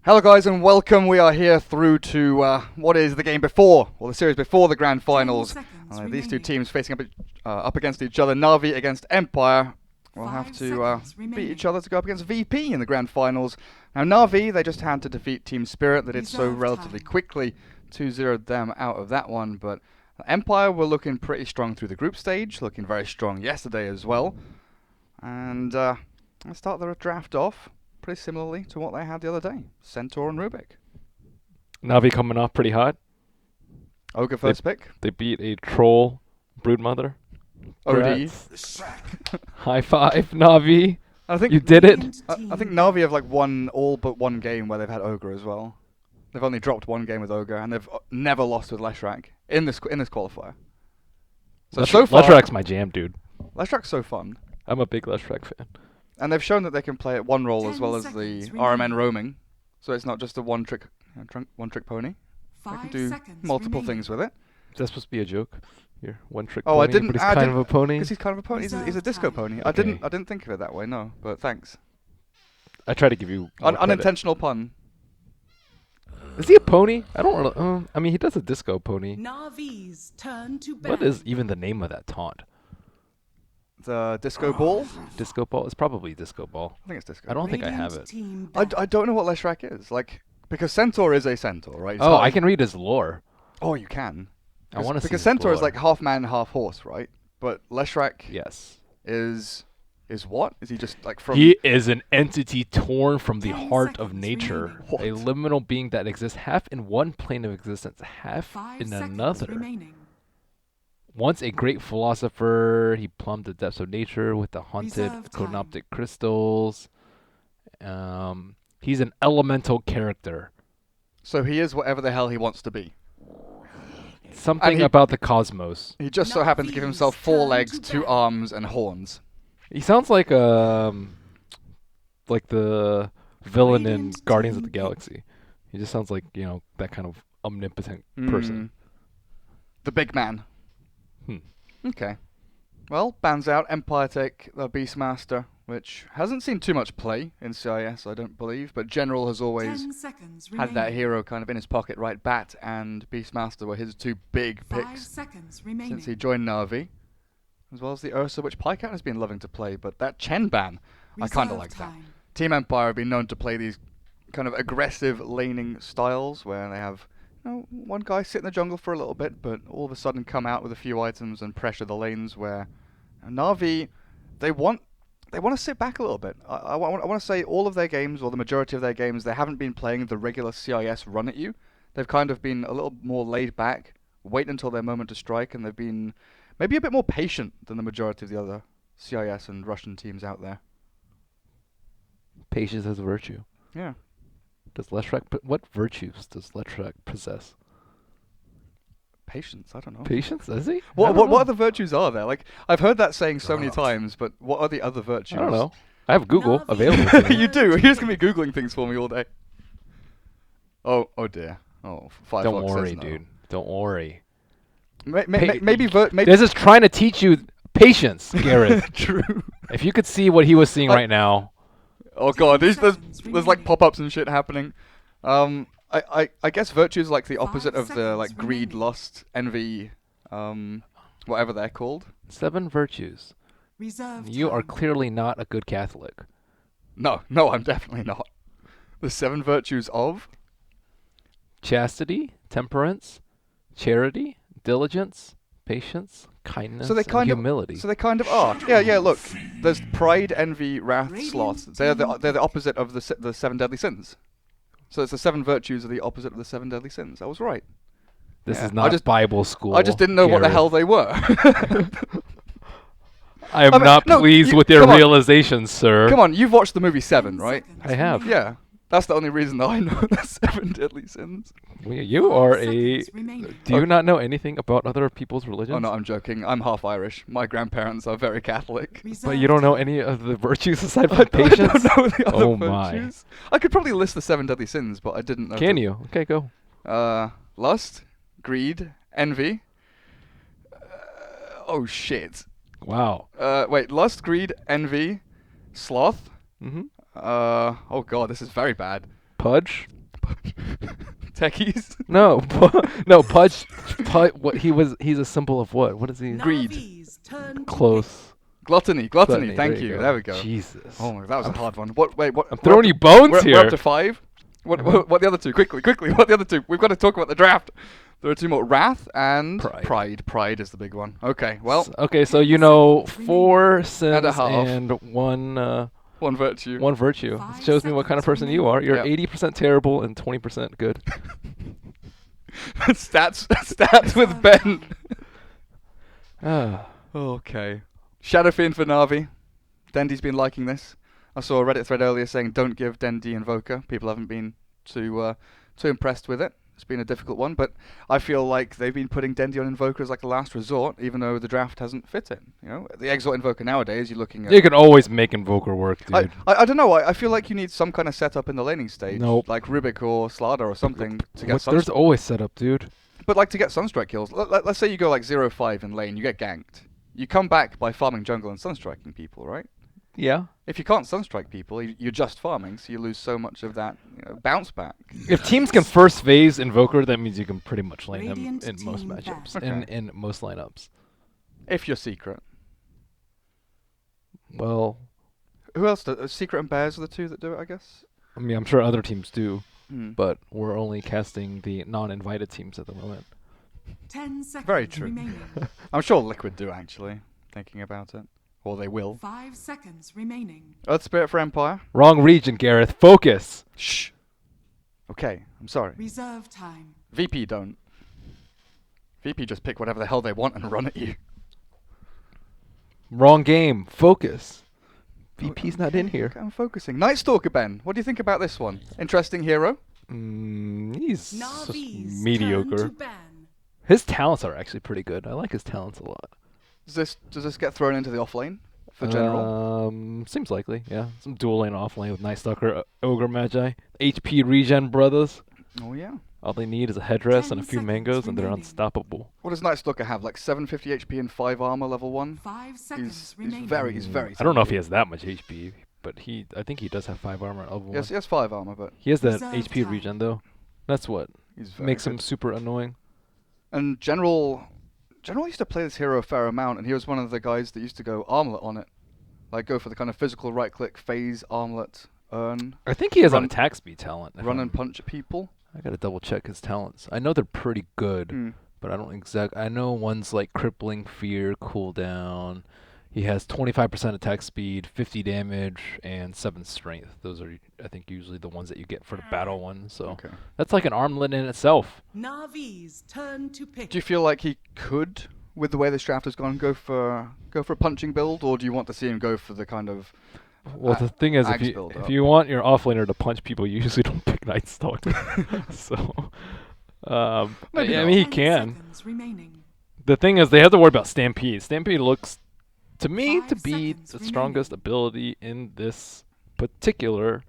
Hello guys and welcome. We are here through to what is the game before, or the series before the grand finals. These two teams facing up against each other. Na'Vi against Empire will have to beat each other to go up against VP in the grand finals. Now Na'Vi, they just had to defeat Team Spirit. They did so relatively quickly, 2-0'd them out of that one. But Empire were looking pretty strong through the group stage, looking very strong yesterday as well. And let's start the draft off pretty similarly to what they had the other day. Centaur and Rubik. Na'Vi coming off pretty hot. Ogre first pick. They beat a troll broodmother. OD. High five, Na'Vi. I think you did it. I think Na'Vi have won all but one game where they've had Ogre as well. They've only dropped one game with Ogre, and they've never lost with Leshrac in this qualifier. So far, Leshrac's my jam, dude. Leshrac's so fun. I'm a big Leshrac fan. And they've shown that they can play at one role as well as the RMN roaming, so it's not just a one-trick pony. They can do multiple things with it. Is that supposed to be a joke? Here, one-trick pony. Oh, I didn't. But he's kind of a pony. Because he's kind of a pony. He's a disco pony. Okay. I didn't think of it that way. No, but thanks. I try to give you unintentional pun. Is he a pony? I don't really. I mean, he does a disco pony. Na'Vi's turn to ban. What is even the name of that taunt? The disco ball? Disco ball? It's probably disco ball. I think it's disco. I don't think I have it. I don't know what Leshrac is. Because Centaur is a Centaur, right? Oh, I can read his lore. Oh, you can. I want to see because Centaur is half man, half horse, right? But Leshrac is what? Is he just from... He is an entity torn from the heart of nature. What? A liminal being that exists half in one plane of existence, half in another. Once a great philosopher, he plumbed the depths of nature with the haunted chronoptic crystals. He's an elemental character. So he is whatever the hell he wants to be. Something about the cosmos. He just so happens to give himself 4 legs, 2 arms, and horns. He sounds like the villain in Guardians of the Galaxy. He just sounds like, that kind of omnipotent person. The big man. Okay. Well, bans out. Empire take the Beastmaster, which hasn't seen too much play in CIS, I don't believe, but General has always had that hero kind of in his pocket, right? Bat and Beastmaster were his 2 big picks since he joined Na'Vi, as well as the Ursa, which Pycat has been loving to play, but that Chen ban, I kind of like that. Team Empire have been known to play these kind of aggressive laning styles where they have one guy sit in the jungle for a little bit, but all of a sudden come out with a few items and pressure the lanes. Where Na'Vi, they want to sit back a little bit. I want to say all of their games, or the majority of their games, they haven't been playing the regular CIS run at you. They've kind of been a little more laid back, wait until their moment to strike, and they've been maybe a bit more patient than the majority of the other CIS and Russian teams out there. Patience is a virtue. Yeah. What virtues does Leshrac possess? Patience, I don't know. Patience, does he? What other virtues are there? I've heard that saying so many times, but what are the other virtues? I don't know. I have Google available to me. You do? You're just going to be Googling things for me all day. Oh dear. Oh, Firefox Don't worry, says no. dude. Don't worry. Maybe This is trying to teach you patience, Garrett. True. If you could see what he was seeing right now. Oh god, there's pop-ups and shit happening. I guess virtue is the opposite of the greed, lust, envy, whatever they're called. 7 virtues. You are clearly not a good Catholic. No, I'm definitely not. The 7 virtues of chastity, temperance, charity, diligence, patience, kindness, and humility. So they kind of are. Yeah, look. There's pride, envy, wrath, sloth. They're the opposite of the 7 deadly sins. So it's the 7 virtues are the opposite of the 7 deadly sins. I was right. This is not Bible school. I just didn't know what the hell they were. I am not pleased with your realizations, sir. Come on, you've watched the movie 7, right? I have. Yeah. That's the only reason that I know the 7 deadly sins. You are Do you not know anything about other people's religions? Oh no, I'm joking. I'm half Irish. My grandparents are very Catholic. But you don't know any of the virtues aside from patience? I don't know the other My. virtues. I could probably list the 7 deadly sins, but I didn't know. Can you? Okay, go. Lust, greed, envy. Oh shit. Wow. Wait, lust, greed, envy, sloth. Mm-hmm. Oh god, this is very bad. Pudge. Techies. No, no, Pudge. What he's a symbol of what? What is he? Greed. Navi's turn to Close. Gluttony. Gluttony, Thank there you you. go. There we go. Jesus. Oh my, that was a hard one. What? Wait, what? I'm throwing you bones here. We're up to 5. What the other two? Quickly. What the other two? We've got to talk about the draft. There are 2 more. Wrath and Pride. Pride is the big one. Okay. Well. Okay, so you know 4 sins And a half. and One virtue. one virtue. 5 Shows me what kind of seconds person you are. You're Yep. 80% terrible and 20% good. stats with Ben. Ah. Okay. Shadow Fiend for Na'Vi. Dendy's been liking this. I saw a Reddit thread earlier saying don't give Dendy Invoker. People haven't been too impressed with it. It's been a difficult one, but I feel like they've been putting Dendy on Invoker as like a last resort, even though the draft hasn't fit it. You know, the Exalt Invoker nowadays, you're looking at. You can always make Invoker work, dude. I don't know. I feel like you need some kind of setup in the laning stage, Nope. like Rubik or Slada or something to get There's always setup, dude. But like to get Sunstrike kills. Let's say you go like 0-5 in lane, you get ganked. You come back by farming jungle and Sunstriking people, right? Yeah. If you can't Sunstrike people, you're just farming, so you lose so much of that bounce back. If teams can first phase Invoker, that means you can pretty much lane him Radiant in most team matchups, back. in most lineups. If you're Secret. Well, Who else does? Secret and Bears are the 2 that do it, I guess? I mean, I'm sure other teams do, Hmm. but we're only casting the non-invited teams at the moment. 10 seconds Very true. remaining. I'm sure Liquid do, actually, thinking about it. Or they will. 5 seconds remaining. Earth Spirit for Empire. Wrong region, Gareth. Focus. Shh. Okay, I'm sorry. Reserve time. VP don't. VP just pick whatever the hell they want and run at you. Wrong game. Focus. VP's not in here. Okay, I'm focusing. Night Stalker Ben, what do you think about this one? Interesting hero. He's just Navi's turn mediocre. to ban. His talents are actually pretty good. I like his talents a lot. Does this get thrown into the off lane for general? Seems likely, yeah. Some dual lane off lane with Night Stalker, Ogre Magi, HP regen brothers. Oh yeah. All they need is a headdress 10 and a few seconds mangoes, and they're remaining. unstoppable. What does Night Stalker have? Like 750 HP and 5 armor level 1? 5 seconds He's remaining. very I don't know if tanky. he has that much HP, but I think he does have 5 armor at level 1. Yes, he has 5 armor, but He has that Reserve HP time. regen though. That's what he's very makes him good. super annoying. And General used to play this hero a fair amount, and he was one of the guys that used to go armlet on it. Like go for the kind of physical right click, phase, armlet, earn, I think he has Run- an attack speed talent. run and punch at people. I gotta double check his talents. I know they're pretty good. Mm. But I don't I know one's like crippling fear cooldown. He has 25% attack speed, 50 damage, and 7 strength. Those are, I think, usually the ones that you get for the battle one. So Okay. that's like an armlet in itself. Navi's turn to pick. Do you feel like he could, with the way this draft has gone, go for a punching build, or do you want to see him go for the kind of Well, the thing is, axe if build up? you want your offlaner to punch people, you usually don't pick Night Stalker. So, Maybe I not. mean, he 10 can. seconds remaining. The thing is, they have to worry about Stampede. Stampede looks, to me, 5 to be seconds the remaining. strongest ability in this particular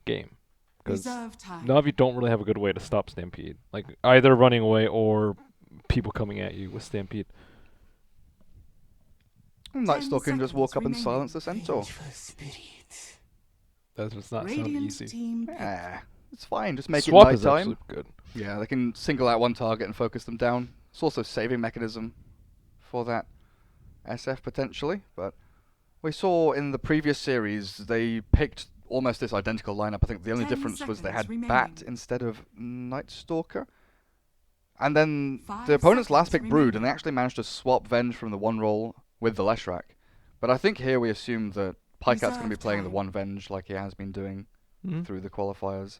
game. Because Reserve time. Na'Vi don't really have a good way to stop Stampede. Like, either running away or people coming at you with Stampede. Night 10 Stalker can just walk up and seconds silence the centaur? That does not sound Radiant easy. team pick. Yeah, it's fine. Just make Swap it is nighttime. actually good. Yeah, they can single out one target and focus them down. It's also a saving mechanism for that SF potentially, but we saw in the previous series they picked almost this identical lineup. I think the only 10 difference was they had seconds Bat remaining. instead of Night Stalker. And then 5 the opponent's last pick seconds Brood, and remaining. they actually managed to swap Venge from the one roll with the Leshrac. But I think here we assume that Pykat's going to be Reserve playing the time. one Venge like he has been doing Mhm. through the qualifiers.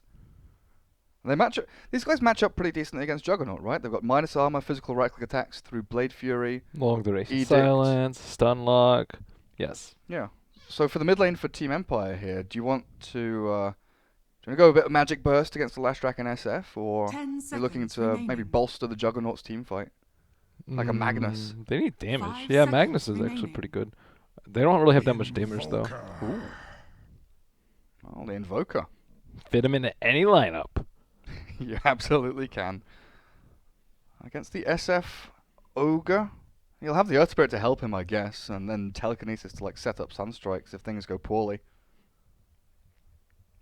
And they match up. These guys match up pretty decently against Juggernaut, right? They've got minus armor, physical right-click attacks through Blade Fury. Long duration Edict. silence, stun lock. Yes. Yeah. So for the mid lane for Team Empire here, do you want to go a bit of Magic Burst against the Lashrac and SF, or 10 you're looking seconds to maybe remaining. bolster the Juggernaut's team fight? Like a Magnus. They need damage. 5 Yeah, seconds Magnus is actually remaining. pretty good. They don't really have that much damage though. Ooh. Oh, the Invoker. Fit him into any lineup. You absolutely can. Against the SF Ogre, you'll have the Earth Spirit to help him, I guess, and then Telekinesis to like set up Sunstrikes if things go poorly.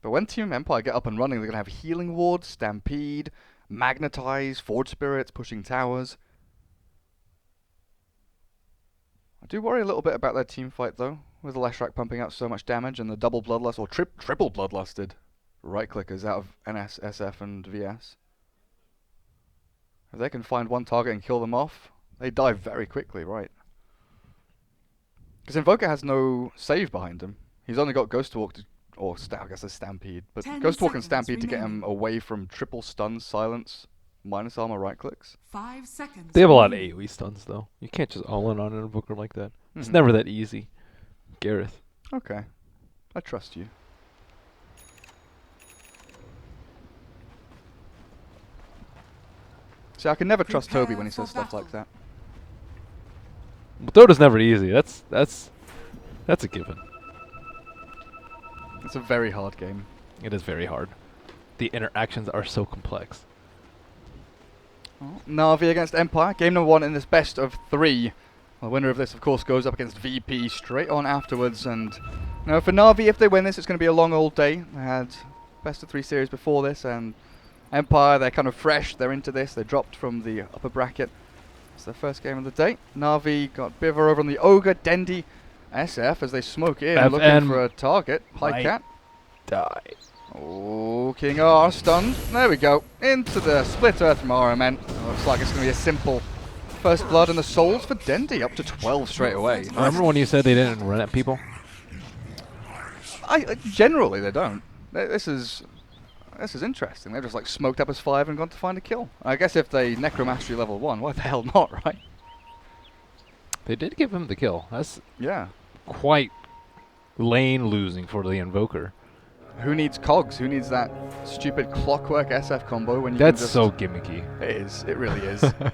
But when Team Empire get up and running, they're going to have Healing Ward, Stampede, Magnetize, Forge Spirits, pushing towers. I do worry a little bit about their team fight, though, with the Leshrac pumping out so much damage and the double Bloodlust, or triple Bloodlusted right-clickers out of NS, SF, and VS. If they can find one target and kill them off, they die very quickly, right? Because Invoker has no save behind him. He's only got Ghost Walk to, or I guess a Stampede, but Ghost Walk and Stampede to get him away from triple stun, silence, minus armor right clicks. 5 seconds. They have a lot of AoE stuns though. You can't just all in on an Invoker like that. It's never that easy. Gareth. Okay. I trust you. See, I can never trust Toby when he says stuff like that. Well, Dota's never easy. That's a given. It's a very hard game. It is very hard. The interactions are so complex. Oh, Na'Vi against Empire. Game number 1 in this best of 3. The winner of this, of course, goes up against VP straight on afterwards. And you know, for Na'Vi, if they win this, it's going to be a long old day. They had best of 3 series before this, and Empire, they're kind of fresh. They're into this. They dropped from the upper bracket. It's their first game of the day. Na'Vi got Biver over on the Ogre. Dendy, SF as they smoke in, looking for a target. High Cat. Die. Oh, King R stunned. There we go. Into the Split Earth from RMN. Looks like it's going to be a simple first blood, and the souls for Dendy up to 12 straight away. Remember when you said they didn't run at people? Generally they don't. This is interesting. They've just like smoked up as 5 and gone to find a kill. I guess if they Necromastery level 1, why the hell not, right? They did give him the kill. That's quite lane losing for the Invoker. Who needs cogs? Who needs that stupid clockwork SF combo when you That's can just... so gimmicky. It is. It really is. The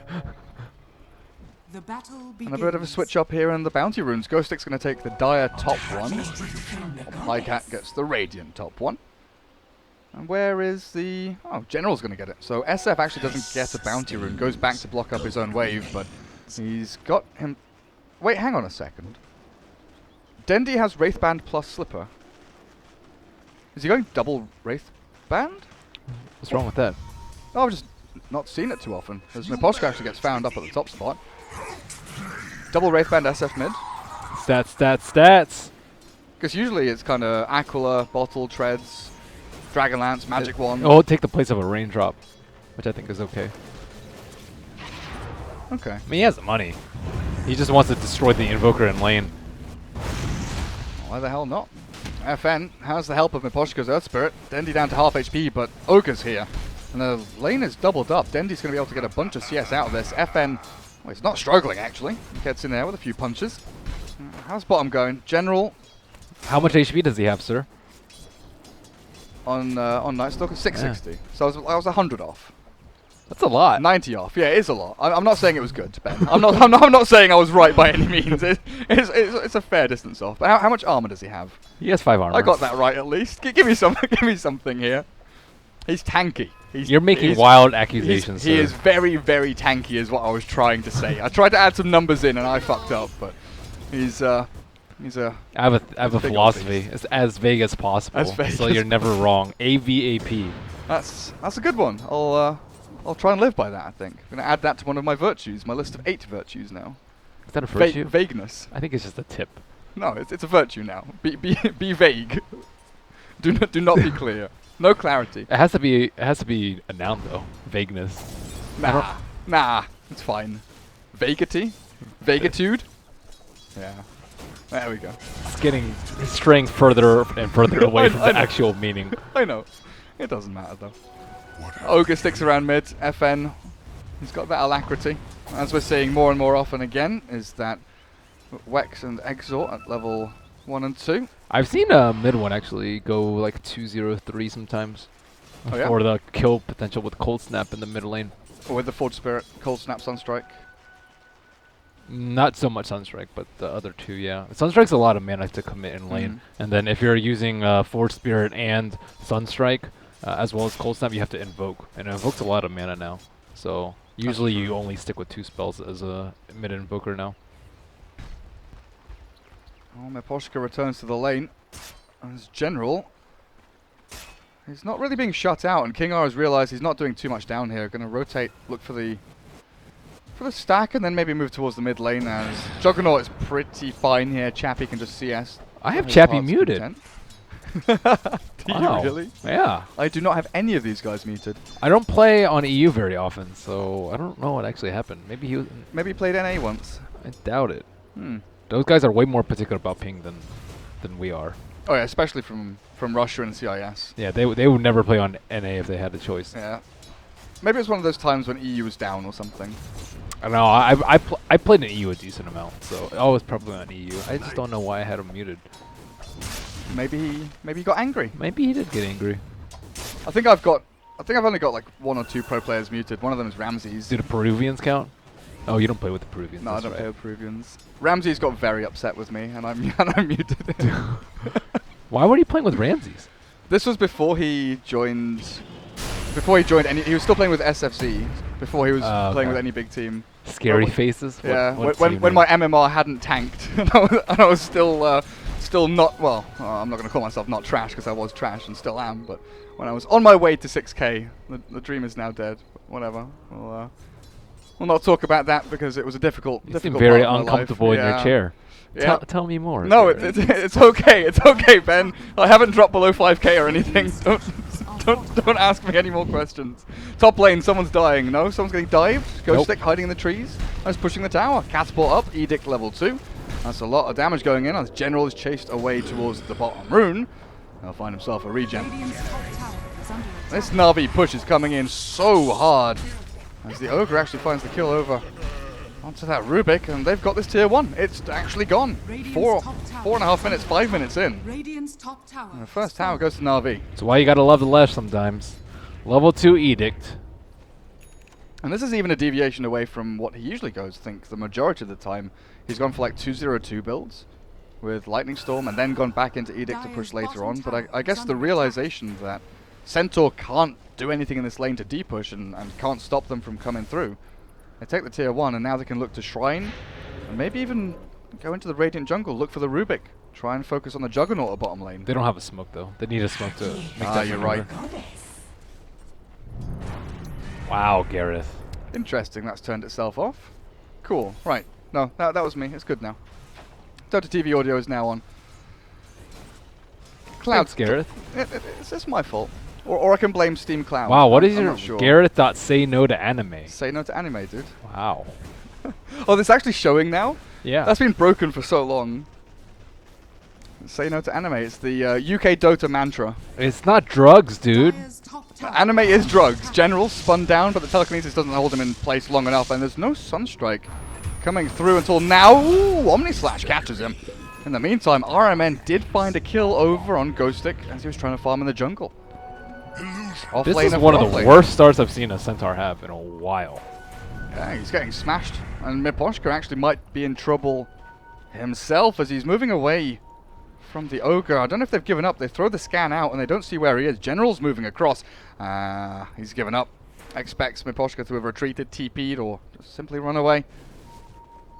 battle begins. And a bit of a switch up here in the bounty runes. Ghost Stick's going to take the Dire top one. High Cat gets the Radiant top one. And where is the... Oh, General's going to get it. So SF actually doesn't get a bounty rune. Goes back to block up his own wave, but he's got him... Wait, hang on a second. Dendy has Wraithband plus Slipper. Is he going double Wraithband? What's wrong with that? Oh, I've just not seen it too often. As Naposhka actually gets found up at the top spot. Double Wraithband SF mid. Stats. Because usually it's kind of Aquila, Bottle, Treads, Dragonlance, Magic Wand. Oh, take the place of a raindrop, which I think is okay. Okay. I mean, he has the money. He just wants to destroy the Invoker in lane. Why the hell not? FN has the help of Miposhka's Earth Spirit. Dendy down to half HP, but Ogre's here. And the lane is doubled up. Dendy's going to be able to get a bunch of CS out of this. FN, well, he's not struggling actually. Gets in there with a few punches. How's bottom going? General. How much HP does he have, sir? On Night Stalker, 660. Yeah. So I was 100 off. That's a lot. 90 off. Yeah, it is a lot. I'm not saying it was good, Ben. I'm not saying I was right by any means. It's a fair distance off. But how much armor does he have? He has 5 armor. I got that right at least. Give me some. Give me something here. He's tanky. You're making wild accusations. He is very, very tanky, is what I was trying to say. I tried to add some numbers in and I fucked up, but he's a. I have a philosophy. It's as vague as possible, so you're never wrong. AVAP. That's a good one. I'll try and live by that, I think. I'm going to add that to one of my virtues, my list of 8 virtues now. Is that a virtue? Vagueness. I think it's just a tip. No, it's a virtue now. Be vague. Do not be clear. No clarity. It has to be a noun though. Vagueness. Nah, it's fine. Vagity? Vagitude? Yeah. There we go. It's straying further and further away from the actual meaning. I know. It doesn't matter though. Ogre sticks around mid. FN, he's got that alacrity. As we're seeing more and more often again, is that Wex and Exort at level 1 and 2. I've seen mid one actually go like 2-0-3 sometimes. Oh, yeah? Or the kill potential with Cold Snap in the mid lane. Or with the Forge Spirit, Cold Snap, Sunstrike. Not so much Sunstrike, but the other two, yeah. Sunstrike's a lot of mana to commit in lane. And then if you're using Forge Spirit and Sunstrike, as well as Cold Snap, you have to invoke. And it invokes a lot of mana now. So usually you only stick with 2 spells as a mid invoker now. Oh, Miposhka returns to the lane. As General He's not really being shut out, and King R has realized he's not doing too much down here. Going to rotate, look for the stack, and then maybe move towards the mid lane as Juggernaut is pretty fine here. Chappie can just CS. I have Chappie muted. Do Wow. you really? Yeah. I do not have any of these guys muted. I don't play on EU very often, so I don't know what actually happened. Maybe he was... Maybe he played NA once. I doubt it. Hmm. Those guys are way more particular about ping than we are. Oh yeah, especially from Russia and CIS. Yeah, they would never play on NA if they had the choice. Yeah. Maybe it's one of those times when EU was down or something. I don't know. I played in EU a decent amount, so I was probably on EU. I just don't know why I had him muted. Maybe he got angry. Maybe he did get angry. I think I've only got like 1 or 2 pro players muted. One of them is Ramses. Do the Peruvians count? Oh, you don't play with the Peruvians. No, I that's don't right. play with Peruvians. Ramses got very upset with me, and I muted him. Why were you playing with Ramses? This was before he joined. Before he joined any, he was still playing with SFC. Before he was playing with any big team. Scary Well, faces? Yeah, What when team my name? MMR hadn't tanked, and I was still not, well, I'm not going to call myself not trash because I was trash and still am, but when I was on my way to 6k, the dream is now dead. Whatever. We'll not talk about that because it was a difficult You seem difficult very part of my life. uncomfortable in your Yeah. chair. Yeah. Tell me more. No, Garrett. it's okay. It's okay, Ben. I haven't dropped below 5k or anything. Don't ask me any more questions. Top lane, someone's dying. No, someone's getting dived. Ghost Nope. Stick hiding in the trees. I was pushing the tower. Catapult up. Edict level 2. That's a lot of damage going in as General is chased away towards the bottom rune. He'll find himself a regen. Radiant's top tower is under attack. This Na'Vi push is coming in so hard as the Ogre actually finds the kill over onto that Rubik, and they've got this tier 1. It's actually gone. Radiant's 4.5 minutes, 5 minutes in. Radiant's top tower. And the first tower goes to Na'Vi. That's why you gotta love the Lesh sometimes. Level 2 Edict. And this is even a deviation away from what he usually goes. I think the majority of the time he's gone for like 202 builds with Lightning Storm and then gone back into Edict to push later on. But I guess the realization that Centaur can't do anything in this lane to D-push and can't stop them from coming through. They take the tier 1 and now they can look to Shrine and maybe even go into the Radiant jungle, look for the Rubik, try and focus on the Juggernaut at bottom lane. They don't have a smoke though. They need a smoke to make that You're maneuver. right. Wow, Gareth. Interesting, that's turned itself off. Cool, right. No, that was me. It's good now. Dota TV audio is now on. Cloud Thanks, Gareth. It's my fault. Or I can blame Steam Cloud. Wow, what I'm is your not sure. Gareth.say no to anime? Say no to anime, dude. Wow. Oh, this actually showing now? Yeah. That's been broken for so long. Say no to anime. It's the UK Dota mantra. It's not drugs, dude. Dire's top tower Anime is drugs. General spun down, but the telekinesis doesn't hold him in place long enough, and there's no Sunstrike coming through until now. Ooh, Omnislash catches him. In the meantime, RMN did find a kill over on Ghost Stick as he was trying to farm in the jungle. Off This lane is after one of off the lane. worst starts I've seen a Centaur have in a while. Yeah, he's getting smashed, and Miposhka actually might be in trouble himself as he's moving away from the Ogre. I don't know if they've given up. They throw the scan out and they don't see where he is. General's moving across. He's given up. Expects Miposhka to have retreated, TP'd, or just simply run away.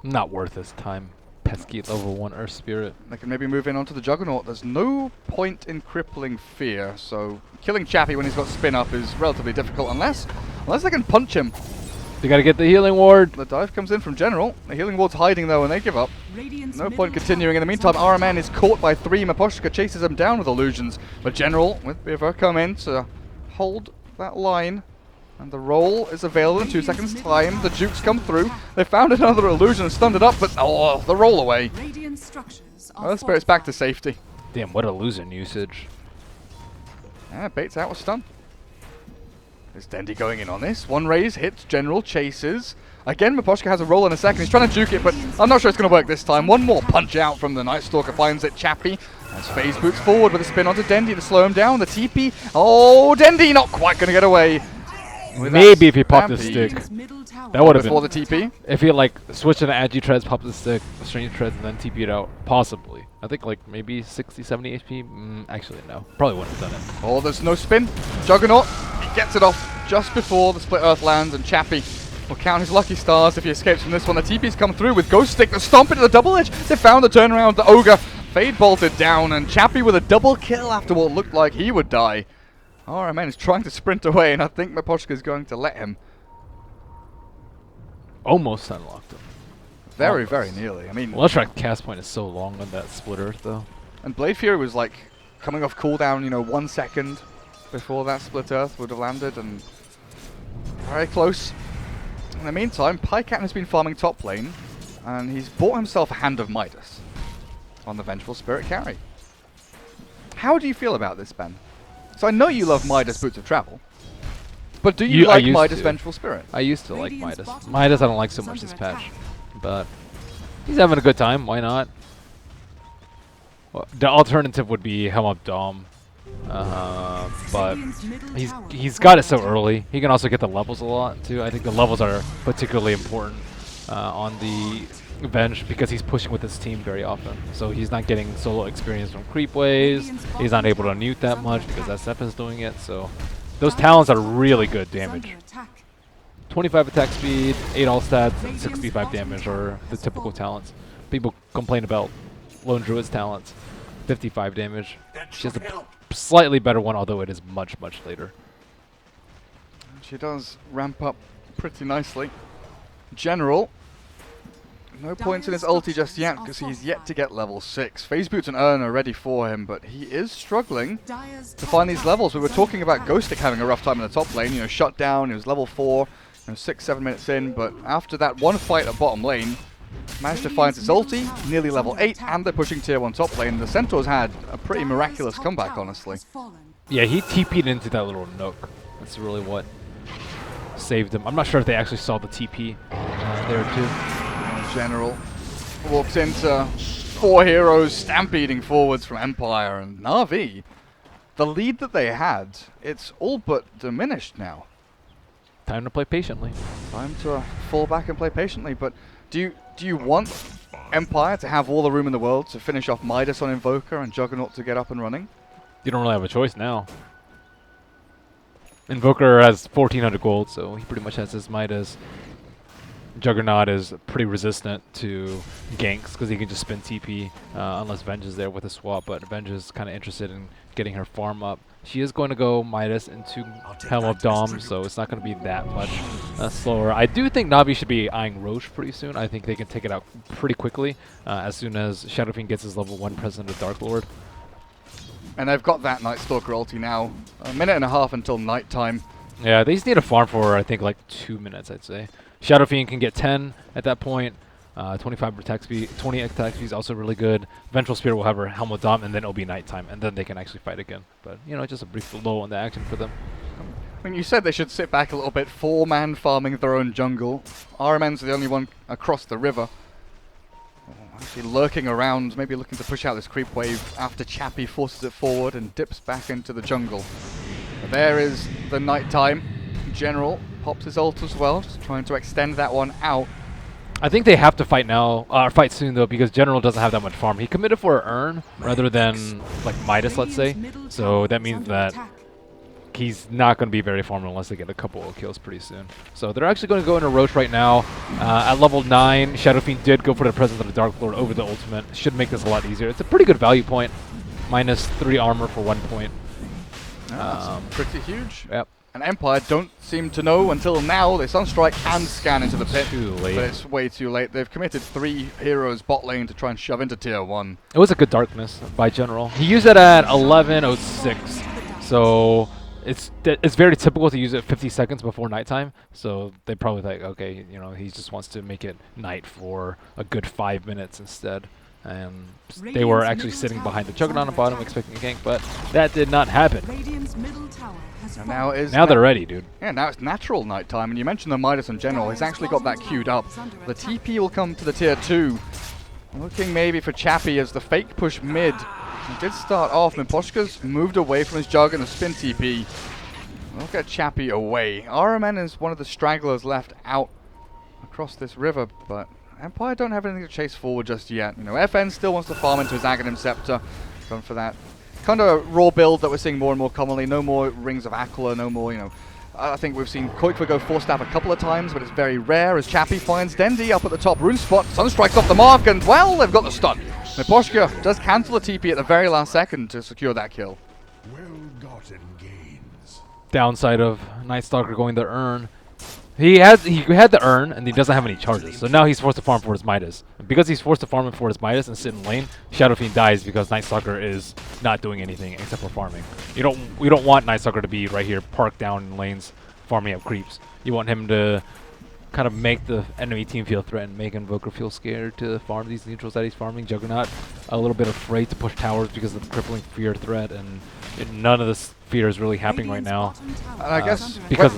Not worth his time. Pesky level 1 Earth Spirit. They can maybe move in onto the Juggernaut. There's no point in crippling Fear, so killing Chappie when he's got spin up is relatively difficult unless they can punch him. They gotta get the healing ward. The dive comes in from General. The healing ward's hiding though and they give up. Radiant's No middle point continuing. In the tower meantime, is under RMN is caught by 3. Miposhka chases him down with illusions. But General, with River, come in to hold that line. And the roll is available in 2 seconds' time. The Jukes come through. They found another illusion, stunned it up, but oh, the roll away. Radiant structures are Earth Spirit's back to fortified. safety. Damn, what a losing usage. Yeah, baits out with stun. Is Dendy going in on this? One raise hits, General chases. Again, Miposhka has a roll in a second. He's trying to juke it, but I'm not sure it's going to work this time. One more punch out from the Night Stalker finds it. Chappie as FaZe boots forward with a spin onto Dendy to slow him down. The TP. Oh, Dendy not quite going to get away. with that Maybe if he popped the stampede. stick. Radiant's middle tower That would have Before been. the TP. If he like switched to the Agi treads, popped the stick, the strange treads, and then TP'd out. Possibly. I think like maybe 60, 70 HP. Actually, no. Probably wouldn't have done it. Oh, there's no spin. Juggernaut, he gets it off just before the split earth lands, and Chappie will count his lucky stars if he escapes from this one. The TP's come through with Ghost Stick to stomp into the double edge. They found the turnaround. The Ogre fade bolted down, and Chappie with a double kill after what looked like he would die. RMN is trying to sprint away, and I think Miposhka is going to let him. Almost unlocked him. Very, very nearly. I mean, Lushrak cast point is so long on that split earth, though. And Blade Fury was like coming off cooldown, you know, 1 second before that split earth would have landed, and very close. In the meantime, Pycat has been farming top lane, and he's bought himself a Hand of Midas on the Vengeful Spirit carry. How do you feel about this, Ben? So I know you love Midas Boots of Travel, but do you like Midas Vengeful Spirit? I used to like Midas. Midas I don't like so much this patch, but he's having a good time. Why not? Well, the alternative would be Helm of Dom, but he's got it so early. He can also get the levels a lot too. I think the levels are particularly important on the Venge because he's pushing with his team very often. So he's not getting solo experience from creep waves. He's not able to mute that much because SF is doing it. So those talents are really good damage. 25 attack speed, 8 all stats, and 65 damage are the typical talents. People complain about Lone Druid's talents. 55 damage. She has a slightly better one, although it is much, much later. She does ramp up pretty nicely. General, no points in his ulti just yet because he's yet to get level 6. Phase Boots and Urn are ready for him, but he is struggling to find these levels. We were talking about Ghostic having a rough time in the top lane. You know, shut down, he was level 4, 6-7 minutes in, but after that one fight at bottom lane, managed to find his ulti, nearly level 8, and they're pushing tier 1 top lane. The Centaurs had a pretty miraculous comeback, honestly. Yeah, he TP'd into that little nook. That's really what saved him. I'm not sure if they actually saw the TP there too. General walks into 4 heroes stampeding forwards from Empire, and Na'Vi, the lead that they had, it's all but diminished now. Time to play patiently. Time to fall back and play patiently, but do you want Empire to have all the room in the world to finish off Midas on Invoker and Juggernaut to get up and running? You don't really have a choice now. Invoker has 1400 gold, so he pretty much has his Midas. Juggernaut is pretty resistant to ganks because he can just spin TP unless Venge is there with a swap, but Venge is kind of interested in getting her farm up. She is going to go Midas into Helm of Dom, so it's not going to be that much slower. I do think Na'Vi should be eyeing Roche pretty soon. I think they can take it out pretty quickly as soon as Shadow Fiend gets his level 1 present of Dark Lord. And they've got that Night Stalker ulti now. A minute and a half until nighttime. Yeah, they just need a farm for, I think, like 2 minutes, I'd say. Shadow Fiend can get 10 at that point. 25 attack speed, 20 attack speed is also really good. Vengeful Spirit will have her Helm of Dom, and then it'll be nighttime, and then they can actually fight again. But, you know, just a brief lull in the action for them. I mean, you said they should sit back a little bit. 4-man farming their own jungle. RMN's the only one across the river. Actually lurking around, maybe looking to push out this creep wave after Chappie forces it forward and dips back into the jungle. But there is the nighttime. General pops his ult as well, just trying to extend that one out. I think they have to fight now, or fight soon though, because General doesn't have that much farm. He committed for an Urn rather than like Midas, let's say. So that means that he's not going to be very farmed unless they get a couple of kills pretty soon. So they're actually going to go into Roche right now. At level 9, Shadow Fiend did go for the presence of the Dark Lord over the ultimate. Should make this a lot easier. It's a pretty good value point. Minus 3 armor for 1 point. That's pretty huge. Yep. And Empire don't seem to know until now. They Sunstrike and scan into the pit. Too late. But it's way too late. They've committed 3 heroes bot lane to try and shove into tier 1. It was a good darkness by General. He used it at 11:06. So it's very typical to use it 50 seconds before nighttime. So they probably think, okay, you know, he just wants to make it night for a good 5 minutes instead. And they were actually sitting behind the Juggernaut on the bottom expecting a gank, but that did not happen. And now they're ready, dude. Yeah, now it's natural nighttime, and you mentioned the Midas in general. He's actually got that queued up. The TP will come to the tier 2. Looking maybe for Chappie as the fake push mid. He did start off. Miposhka's moved away from his Jug and the spin TP. Look at Chappie away. RMN is one of the stragglers left out across this river, but Empire don't have anything to chase forward just yet. You know, FN still wants to farm into his Aghanim Scepter. Going for that kind of raw build that we're seeing more and more commonly. No more Rings of Aquila, no more, you know. I think we've seen Koikva go 4-staff a couple of times, but it's very rare as Chappie finds Dendi up at the top rune spot. Sunstrike's off the mark, and well, they've got the stun. Miposhka does cancel a TP at the very last second to secure that kill. Well-gotten gains. downside of Night Stalker going to Urn. He had the Urn, and he doesn't have any charges, so now he's forced to farm for his Midas. And because he's forced to farm for his Midas and sit in lane, Shadow Fiend dies because Night Stalker is not doing anything except for farming. We don't want Night Stalker to be right here parked down in lanes farming up creeps. You want him to kind of make the enemy team feel threatened, make Invoker feel scared to farm these neutrals that he's farming. Juggernaut a little bit afraid to push towers because of the crippling fear threat, and none of this fear is really happening right now. And I guess because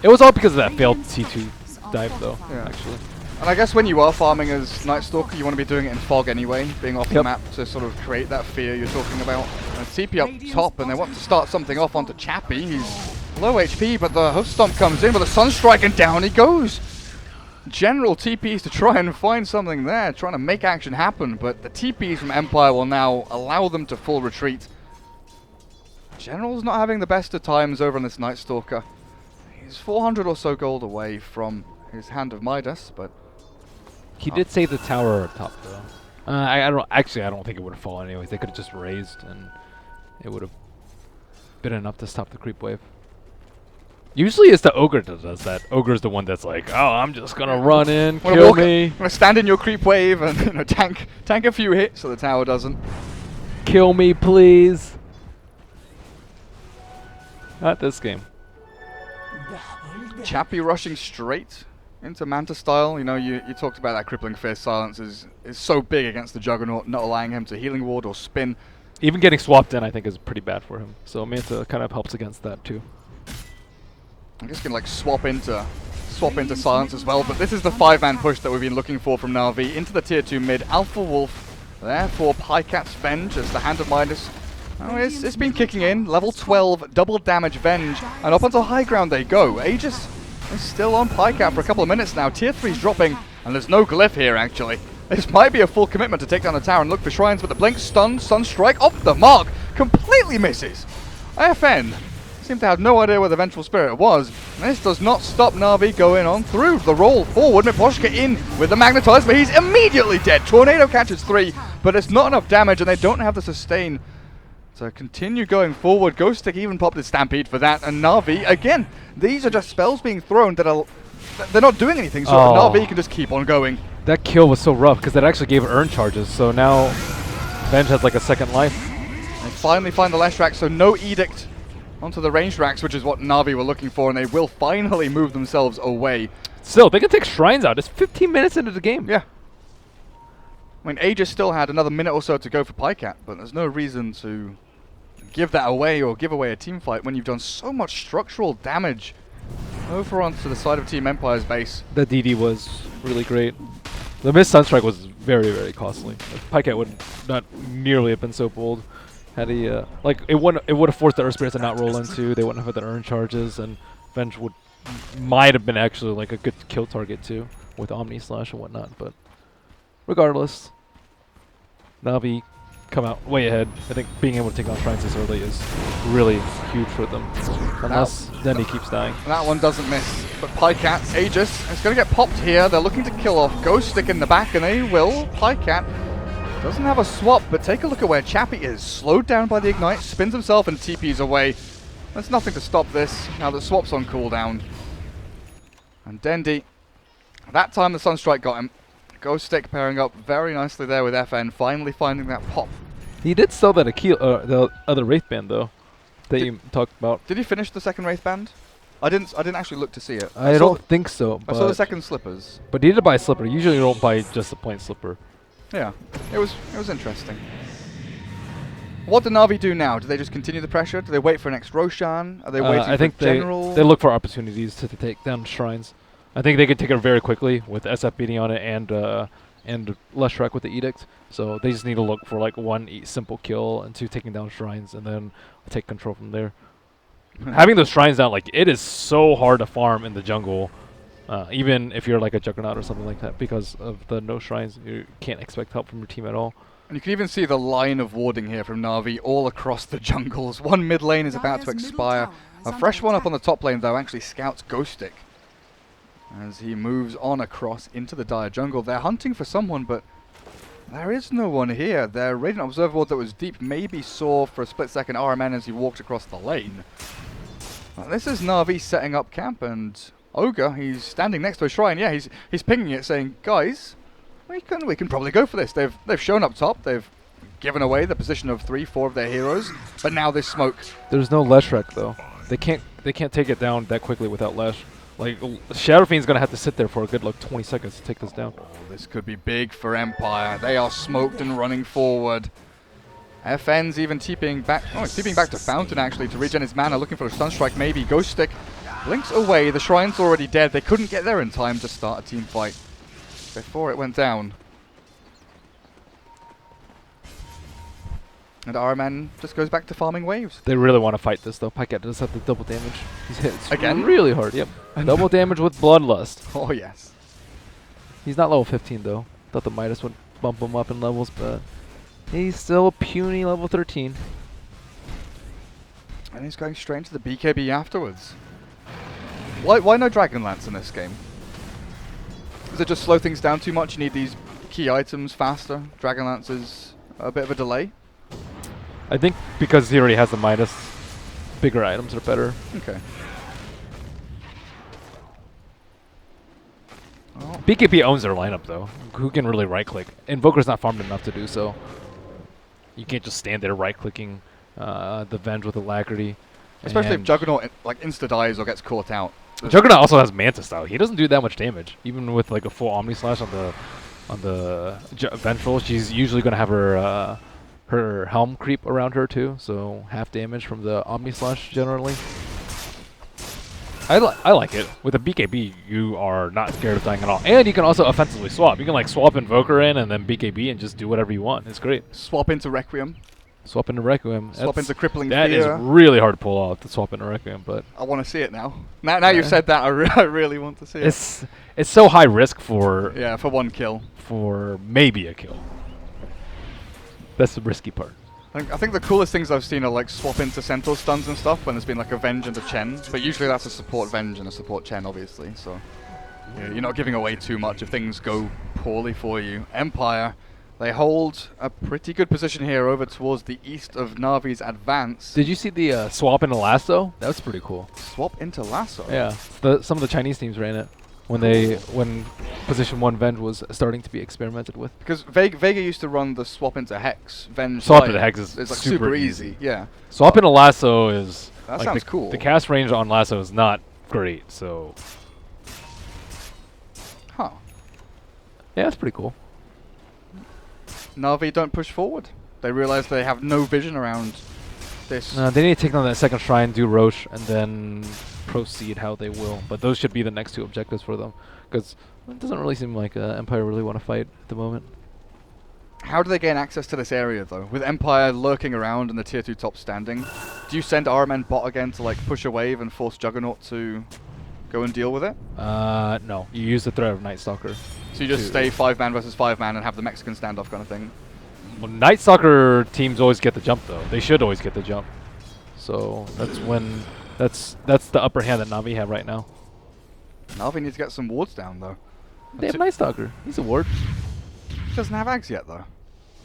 it was all because of that failed T2 dive, though. Yeah. Actually. And I guess when you are farming as Night Stalker, you want to be doing it in fog anyway, being off the map to sort of create that fear you're talking about. And TP up top, and they want to start something off onto Chappie. He's low HP, but the Hoof Stomp comes in with a Sunstrike, and down he goes. General TPs to try and find something there, trying to make action happen, but the TPs from Empire will now allow them to full retreat. General's not having the best of times over on this Night Stalker. He's 400 or so gold away from his Hand of Midas, but he did save the tower up top, though. I don't think it would have fallen anyways. They could have just raised, and it would have been enough to stop the creep wave. Usually it's the Ogre that does that. Ogre's the one that's like, oh, I'm just gonna run in, kill me. I'm gonna stand in your creep wave and tank a few hits so the tower doesn't. Kill me, please. Not this game. Chappie rushing straight into Manta style. You know, you talked about that crippling fierce silence is so big against the Juggernaut, not allowing him to healing ward or spin. Even getting swapped in, I think, is pretty bad for him. So Manta kind of helps against that too. I'm just gonna like swap into silence as well, but this is the 5-man push that we've been looking for from Na'Vi into the tier 2 mid. Alpha Wolf there for Pycat's Venge as the Hand of Midas. Oh, it's been kicking in. Level 12, double damage Venge, and up onto high ground they go. Aegis is still on Pycat for a couple of minutes now. Tier 3's dropping, and there's no glyph here actually. This might be a full commitment to take down the tower and look for shrines, but the blink, stun, Sunstrike off the mark, completely misses. FN seem to have no idea where the Vengeful Spirit was. And this does not stop Na'Vi going on through the roll forward. Miposhka in with the Magnetize, but he's immediately dead. Tornado catches 3, but it's not enough damage, and they don't have the sustain to continue going forward. Ghost Stick even popped his Stampede for that, and Na'Vi, again, these are just spells being thrown that are, they're not doing anything, so Na'Vi can just keep on going. That kill was so rough, because that actually gave Urn charges, so now Venge has like a second life. They finally find the Leshrac, so no Edict onto the ranged racks, which is what Na'Vi were looking for, and they will finally move themselves away. Still, they can take shrines out. It's 15 minutes into the game. Yeah. I mean, Aegis still had another minute or so to go for Pycat, but there's no reason to give that away or give away a team fight when you've done so much structural damage over onto the side of Team Empire's base. The DD was really great. The missed Sunstrike was very, very costly. Pycat would not nearly have been so bold. Had he it would have forced the Earth Spirit to not roll into. They wouldn't have had the Urn charges, and Venge might have been actually like a good kill target too with Omni Slash and whatnot. But regardless, Na'Vi come out way ahead. I think being able to take on shrines this early is really huge for them. Unless then he keeps dying. That one doesn't miss. But Pycat, Aegis, is going to get popped here. They're looking to kill off Ghost Stick in the back, and they will. Pycat doesn't have a swap, but take a look at where Chappie is. Slowed down by the Ignite, spins himself and TPs away. There's nothing to stop this now that Swap's on cooldown. And Dendi, that time the Sunstrike got him. Ghost Stick pairing up very nicely there with FN, finally finding that pop. He did sell that the other Wraith Band though, that you talked about. Did he finish the second Wraith Band? I didn't actually look to see it. I don't think so. I saw the second Slippers. But he did buy a Slipper. Usually you don't buy just the plain Slipper. Yeah, it was interesting. What do Na'Vi do now? Do they just continue the pressure? Do they wait for next Roshan? Are they waiting I think for General? They look for opportunities to take down shrines. I think they could take it very quickly with SF beating on it and Leshrac with the Edict. So they just need to look for like one simple kill and 2 taking down shrines, and then take control from there. Having those shrines down, like, it is so hard to farm in the jungle. Even if you're like a Juggernaut or something like that, because of the no shrines, you can't expect help from your team at all. And you can even see the line of warding here from Na'Vi all across the jungles. One mid lane is about to expire. A fresh one up on the top lane, though, actually scouts Ghost Stick as he moves on across into the dire jungle. They're hunting for someone, but there is no one here. Their Radiant Observer Ward that was deep maybe saw for a split second RMN as he walked across the lane. Well, this is Na'Vi setting up camp, and Ogre, he's standing next to a shrine. Yeah, he's pinging it, saying, "Guys, we can probably go for this." They've shown up top. They've given away the position of 3-4 of their heroes, but now this smoke. There's no Leshrac though. They can't take it down that quickly without Lesh. Like Shadow Fiend's gonna have to sit there for a good like 20 seconds to take this down. Oh, this could be big for Empire. They are smoked and running forward. FN's even TPing back. Oh, he's TPing back to Fountain actually to regen his mana, looking for a stun strike maybe. Ghost Stick blinks away. The Shrine's already dead. They couldn't get there in time to start a team fight before it went down. And RMN just goes back to farming waves. They really want to fight this though. Pycat does have the double damage. He's hit Again? really hard. Yep. Double damage with Bloodlust. Oh yes. He's not level 15 though. Thought the Midas would bump him up in levels, but he's still a puny level 13. And he's going straight into the BKB afterwards. Why no Dragonlance in this game? Does it just slow things down too much? You need these key items faster. Dragonlance is a bit of a delay. I think because he already has the Midas, bigger items are better. Okay. Oh. BKB owns their lineup though. Who can really right click? Invoker's not farmed enough to do so. You can't just stand there right clicking the Venge with Alacrity. Especially if Juggernaut like insta dies or gets caught out. Juggernaut also has Manta style. He doesn't do that much damage, even with like a full Omni Slash on the Vengeful. She's usually gonna have her her helm creep around her too, so half damage from the Omni Slash generally. I like it. With a BKB, you are not scared of dying at all. And you can also offensively swap. You can like swap Invoker in and then BKB and just do whatever you want. It's great. Swap into Requiem. Swap into Requiem. Swap into Crippling That Fear. is really hard to pull off, to swap into Requiem, but I want to see it now. Now you've said that, I really want to see it. It's so high risk for for one kill. For maybe a kill. That's the risky part. I think the coolest things I've seen are like swap into Centaur stuns and stuff when there's been like a Venge and a Chen, but usually that's a support Venge and a support Chen obviously, so you're not giving away too much if things go poorly for you. Empire, they hold a pretty good position here over towards the east of Na'Vi's advance. Did you see the swap into Lasso? That was pretty cool. Swap into Lasso? Yeah, some of the Chinese teams ran it when Position 1 Venge was starting to be experimented with. Because Vega used to run the swap into Hex. Venge swap into Hex is like super easy. Yeah. Swap into Lasso is... That like sounds cool. The cast range on Lasso is not great, so... Huh. Yeah, that's pretty cool. Na'Vi don't push forward. They realize they have no vision around this. They need to take on that second shrine, do Roche, and then proceed how they will. But those should be the next two objectives for them, because it doesn't really seem like Empire really want to fight at the moment. How do they gain access to this area though? With Empire lurking around and the tier 2 top standing, do you send RMN bot again to like push a wave and force Juggernaut to go and deal with it? No. You use the threat of Night Stalker. So you just stay 5-man versus 5-man and have the Mexican standoff kind of thing? Well, Night Stalker teams always get the jump though. They should always get the jump. So that's when that's the upper hand that Na'Vi have right now. Na'Vi needs to get some wards down though. They have Night Stalker. He's a ward. He doesn't have Ags yet though.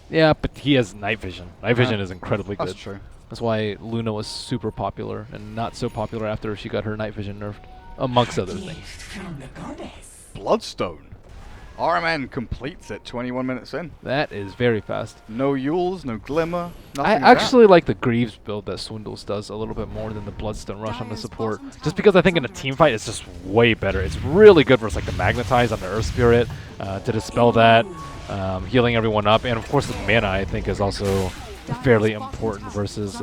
Yeah, but he has Night Vision. Night Vision is incredibly good. That's true. That's why Luna was super popular and not so popular after she got her Night Vision nerfed, amongst other things. Bloodstone. RMN completes it 21 minutes in. That is very fast. No Yules, no Glimmer, nothing I like that. actually like the Greaves build that Swindles does a little bit more than the Bloodstone Rush on the support. Just because I think in a team fight it's just way better. It's really good versus like the Magnetize on the Earth Spirit to dispel that, healing everyone up. And of course the mana I think is also fairly important versus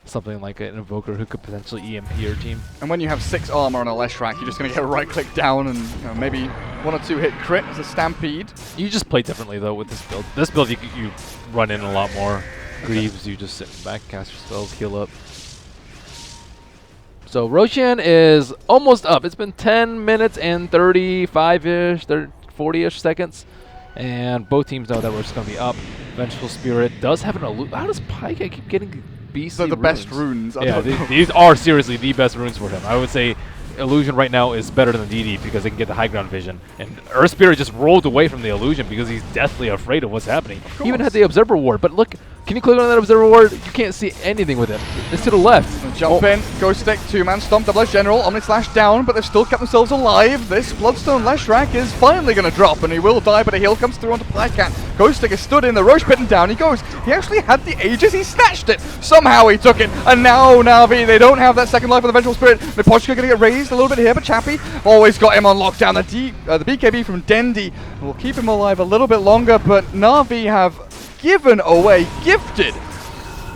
something like an Invoker who could potentially EMP your team. And when you have 6 armor on a Leshrac, you're just going to get a right click down and maybe 1 or 2 hit crit as a Stampede. You just play differently though with this build. This build you run in a lot more. Greaves, you just sit back, cast your spells, heal up. So Roshan is almost up. It's been 10 minutes and 35-ish, 40-ish seconds. And both teams know that we're just going to be up. Vengeful Spirit does have an illusion. How does Pyke keep getting BC They're the runes? best runes. Yeah, these are seriously the best runes for him. I would say Illusion right now is better than DD because they can get the high ground vision. And Earth Spirit just rolled away from the Illusion because he's deathly afraid of what's happening. He even had the Observer Ward. But look, Can you click on that observer ward? You can't see anything with it. It's to the left. Jump in, Ghost Stick, 2-man stomp, double edge general, Omni Slash down, but they've still kept themselves alive. This Bloodstone Leshrac is finally going to drop, and he will die, but a heal comes through onto Pycat. Ghost Stick is stood in the Roche pit, and down he goes. He actually had the Aegis, he snatched it. Somehow he took it, and now Na'Vi, they don't have that second life of the Vengeful Spirit. Miposhka going to get raised a little bit here, but Chappie always got him on lockdown. The BKB from Dendi will keep him alive a little bit longer, but Na'Vi have gifted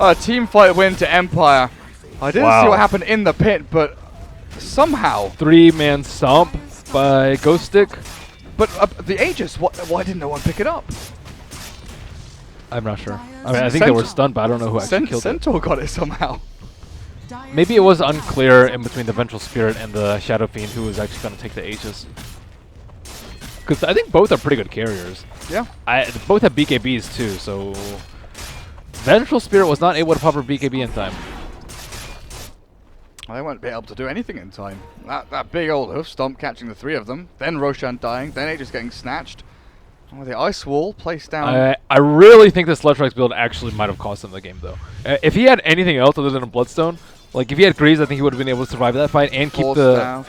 a team fight win to Empire. I didn't see what happened in the pit, but somehow 3-man stomp by Ghost Stick. But the Aegis, why didn't no one pick it up? I'm not sure. I mean, I think they were stunned, but I don't know who actually killed it. Centaur got it somehow. Maybe it was unclear in between the Vengeful Spirit and the Shadow Fiend who was actually going to take the Aegis. Because I think both are pretty good carriers. Yeah. Both have BKBs too, so Vengeful Spirit was not able to pop her BKB in time. Well, they won't be able to do anything in time. That big old hoof stomp catching the 3 of them, then Roshan dying, then Aegis getting snatched. Oh, the ice wall placed down. I really think this Leshrac build actually might have cost him the game though. If he had anything else other than a Bloodstone, like if he had Greaves, I think he would have been able to survive that fight and keep the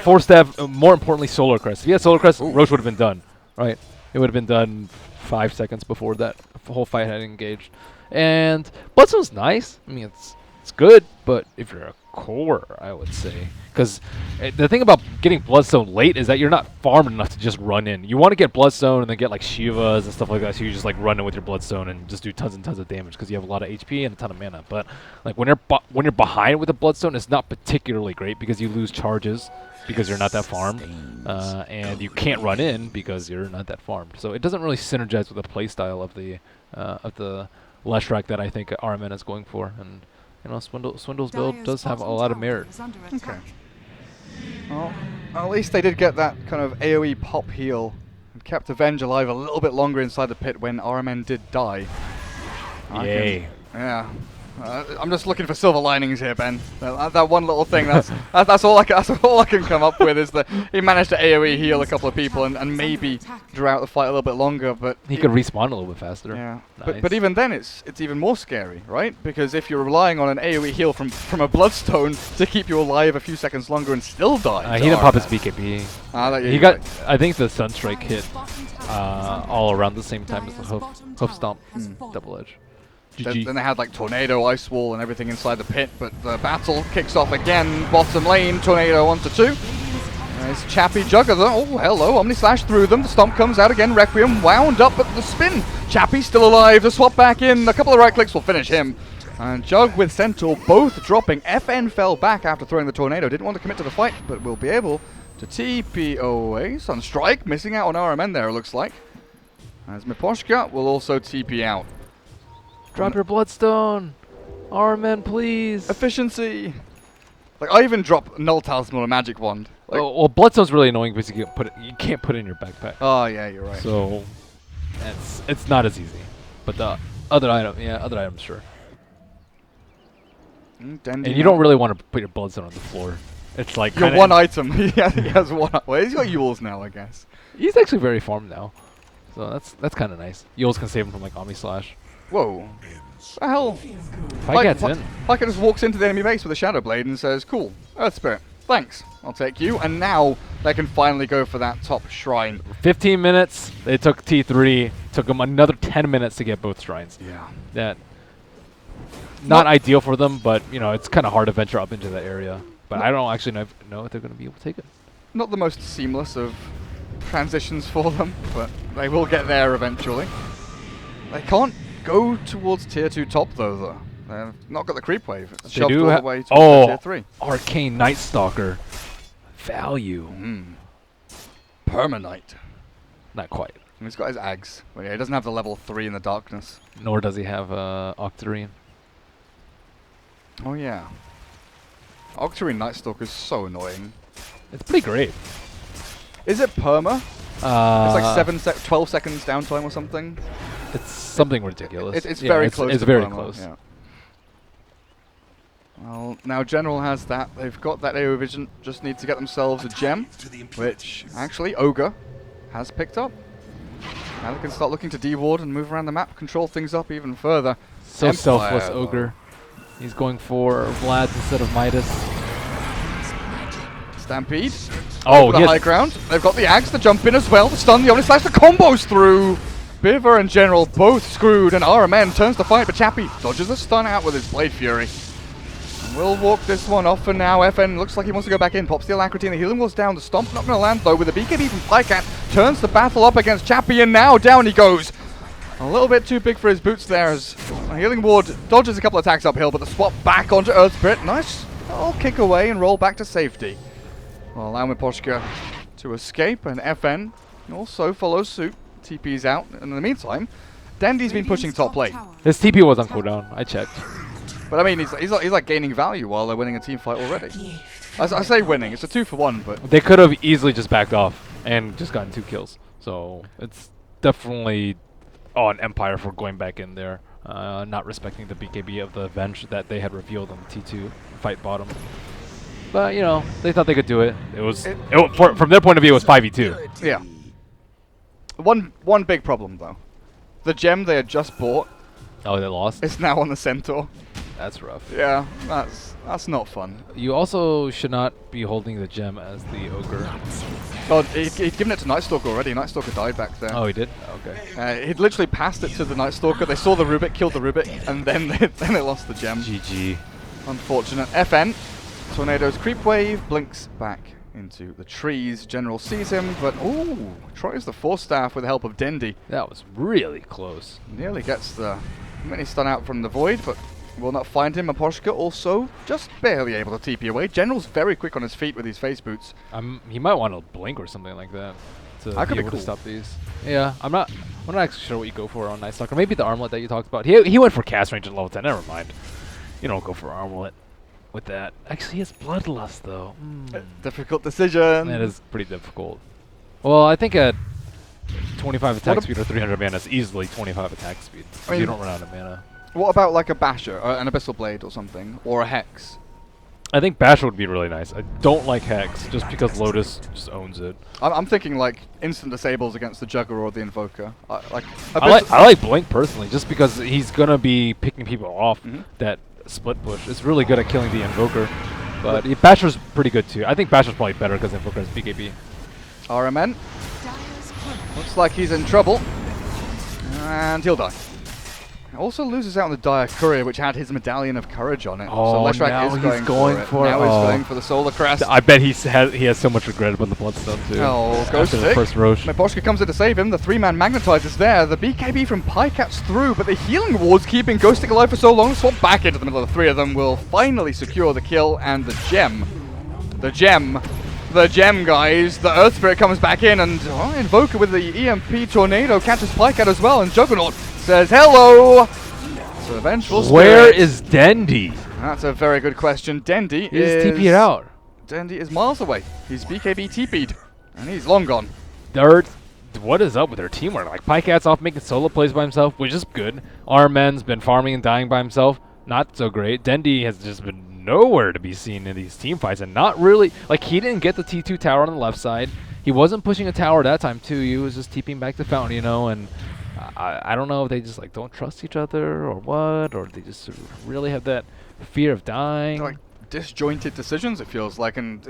Force Staff, more importantly Solar Crest. If he had Solar Crest, Roche would have been done, right? It would have been done 5 seconds before that whole fight had engaged. And Bloodstone's nice. I mean, it's good, but if you're a core, I would say. Because the thing about getting Bloodstone late is that you're not farmed enough to just run in. You want to get Bloodstone and then get like Shivas and stuff like that, so you just like run in with your Bloodstone and just do tons and tons of damage because you have a lot of HP and a ton of mana. But like when you're behind with a Bloodstone, it's not particularly great because you lose charges because you're not that farmed, and you can't run in because you're not that farmed. So it doesn't really synergize with the playstyle of the Leshrac that I think RMN is going for. And you know, Swindle's build does have a lot of merit. Okay. Well, at least they did get that kind of AoE pop heal and kept Avenge alive a little bit longer inside the pit when RMN did die. Yay. Yeah. I'm just looking for silver linings here, Ben. That one little thing, that's all I can come up with is that he managed to AoE heal a couple of people and maybe draw out the fight a little bit longer, but he could respawn a little bit faster. Yeah. Nice. But even then it's even more scary, right? Because if you're relying on an AoE heal from a Bloodstone to keep you alive a few seconds longer and still die. He didn't pop his BKB. He got, I think the Sunstrike hit all around the same time as the hoof stomp double edge. Then they had like Tornado, Ice Wall, and everything inside the pit, but the battle kicks off again. Bottom lane, Tornado 1-2. There's Chappie Jugger. Oh, hello. Omni Slash through them. The stomp comes out again. Requiem wound up at the spin. Chappie still alive. The swap back in. A couple of right clicks will finish him. And Jug with Centaur both dropping. FN fell back after throwing the Tornado. Didn't want to commit to the fight, but will be able to TP away. Sunstrike missing out on RMN there, it looks like. As Miposhka will also TP out. Drop your Bloodstone! RMN, please! Efficiency! Like, I even drop Null Talisman or Magic Wand. Like, well, Bloodstone's really annoying because you can't put it in your backpack. Oh, yeah, you're right. So, it's not as easy. But the other items, sure. And you don't really want to put your Bloodstone on the floor. It's like your one item. He has one. Well, he's got Yules now, I guess. He's actually very farmed now. So that's kind of nice. Yules can save him from like Omni Slash. Whoa. What the hell? Pycat just walks into the enemy base with a Shadow Blade and says, cool, Earth Spirit, thanks, I'll take you. And now they can finally go for that top shrine. 15 minutes, they took T3, took them another 10 minutes to get both shrines. Yeah. Not ideal for them, but you know, it's kind of hard to venture up into that area. But I don't actually know if they're going to be able to take it. Not the most seamless of transitions for them, but they will get there eventually. They can't go towards tier 2 top though. They've not got the creep wave. It's shoved all the way to tier 3. Arcane Night Stalker. Value. Permanite. Not quite. And he's got his Ags. Well, yeah, he doesn't have the level 3 in the darkness. Nor does he have Octarine. Oh yeah. Octarine Night Stalker is so annoying. It's pretty great. Is it perma? It's like 12 seconds downtime or something. It's something ridiculous. It's very close. It's very close. Yeah. Well, now General has that. They've got that AoE vision. Just need to get themselves a gem, which actually Ogre has picked up. Now they can start looking to deward and move around the map, control things up even further. So Empire, selfless, though. Ogre. He's going for Vlad instead of Midas. Stampede. Oh, The he high had, ground. They've got the axe, the jump in as well. The stun, the only slash, the combos through. Biver and General both screwed, and RMN turns to fight, but Chappie dodges the stun out with his Blade Fury. And we'll walk this one off for now. FN looks like he wants to go back in. Pops the Alacrity and the healing wall's down. The stomp not going to land though, with the BKB from Pycat. Turns the battle up against Chappie, and now down he goes. A little bit too big for his boots there as a healing ward dodges a couple of attacks uphill, but the swap back onto Earth Spirit. Nice little kick away and roll back to safety. Well, allow Miposhka to escape, and FN also follows suit. TP's out. And in the meantime, Dandy's been pushing top lane. his TP was on cooldown. I checked. But I mean, he's like gaining value while they're winning a team fight already. I say winning, it's a 2-for-1, but They could have easily just backed off and just gotten 2 kills. So it's definitely on Empire for going back in there, not respecting the BKB of the Avenge that they had revealed on the T2 fight bottom. But you know, they thought they could do it. From their point of view, it was 5v2. yeah. One big problem though. The gem they had just bought Oh, they lost. is now on the Centaur. That's rough. Yeah, that's not fun. You also should not be holding the gem as the Ogre. God, he'd given it to Nightstalker already. Nightstalker died back there. Oh, he did? Okay. He'd literally passed it to the Nightstalker. They saw the Rubik, killed the Rubik, and then they lost the gem. GG. Unfortunate. FN. Tornado's creep wave blinks back into the trees. General sees him, but ooh, tries the Force Staff with the help of Dendy. That was really close. Nearly gets the mini stun out from the void, but will not find him. Miposhka also just barely able to TP away. General's very quick on his feet with these face boots. He might want to blink or something like that to That could be be able cool. to stop these. Yeah, I'm not actually sure what you go for on Night Stalker. Maybe the armlet that you talked about. He went for cast range at level 10. Never mind. You don't go for armlet with that. Actually, he has Bloodlust though. Difficult decision. That is pretty difficult. Well, I think at 25 attack speed or 300 mana is easily 25 attack speed. I mean, you don't run out of mana. What about like a Basher, an Abyssal Blade or something, or a Hex? I think Basher would be really nice. I don't like Hex just because Lotus just owns it. I'm thinking like instant disables against the Jugger or the Invoker. I like Blink personally just because he's gonna be picking people off that split push. It's really good at killing the Invoker. But Basher's pretty good too. I think Basher's probably better because Invoker has BKB. RMN. Looks like he's in trouble. And he'll die. Also loses out on the Dire Courier, which had his Medallion of Courage on it. Oh, so Leshrac now is he's going going for it. for it. Now he's Oh. going for the Solar Crest. I bet he has so much regret about the Bloodstone too. Oh, Ghost after the Stick. first Roche. Miposhka comes in to save him. The 3-man Magnetize is there. The BKB from Pycat's through, but the healing ward's keeping Ghost Stick alive for so long. Swap back into the middle of the 3 of them will finally secure the kill and the gem. The gem, guys. The Earth Spirit comes back in, and Invoker with the EMP Tornado catches Pycat as well, and Juggernaut says hello. So Vengeful Spirit. Where is Dendy? That's a very good question. Dendy He just TP'd out. Dendy is miles away. He's BKB TP'd, and he's long gone. What is up with their teamwork? Like, Pycat's off making solo plays by himself, which is good. Armen's been farming and dying by himself. Not so great. Dendy has just been nowhere to be seen in these team fights, and not really. Like, he didn't get the T2 tower on the left side. He wasn't pushing a tower that time, too. He was just TPing back to Fountain, you know, and I don't know if they just, like, don't trust each other or what, or they just sort of really have that fear of dying. Like disjointed decisions, it feels like, and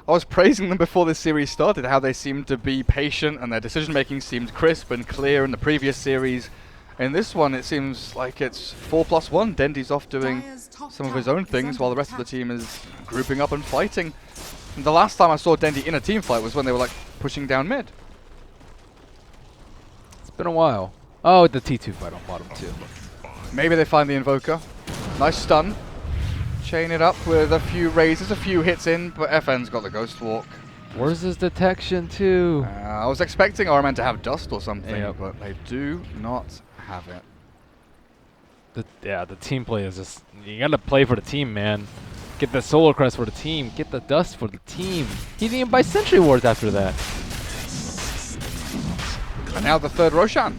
I was praising them before this series started, how they seemed to be patient and their decision making seemed crisp and clear in the previous series. In this one, it seems like it's 4+1. Dendy's off doing some of his own things while the rest of the team is grouping up and fighting. And the last time I saw Dendy in a team fight was when they were like pushing down mid. It's been a while. Oh, the T2 fight on bottom, too. Maybe they find the Invoker. Nice stun. Chain it up with a few raises, a few hits in, but FN's got the Ghost Walk. Where's his detection, too? I was expecting Arman to have dust or something, Yep. but they do not have it. The team play is just... You gotta play for the team, man. Get the Solar Crest for the team. Get the dust for the team. He didn't even buy Sentry Wards after that. And now the third Roshan.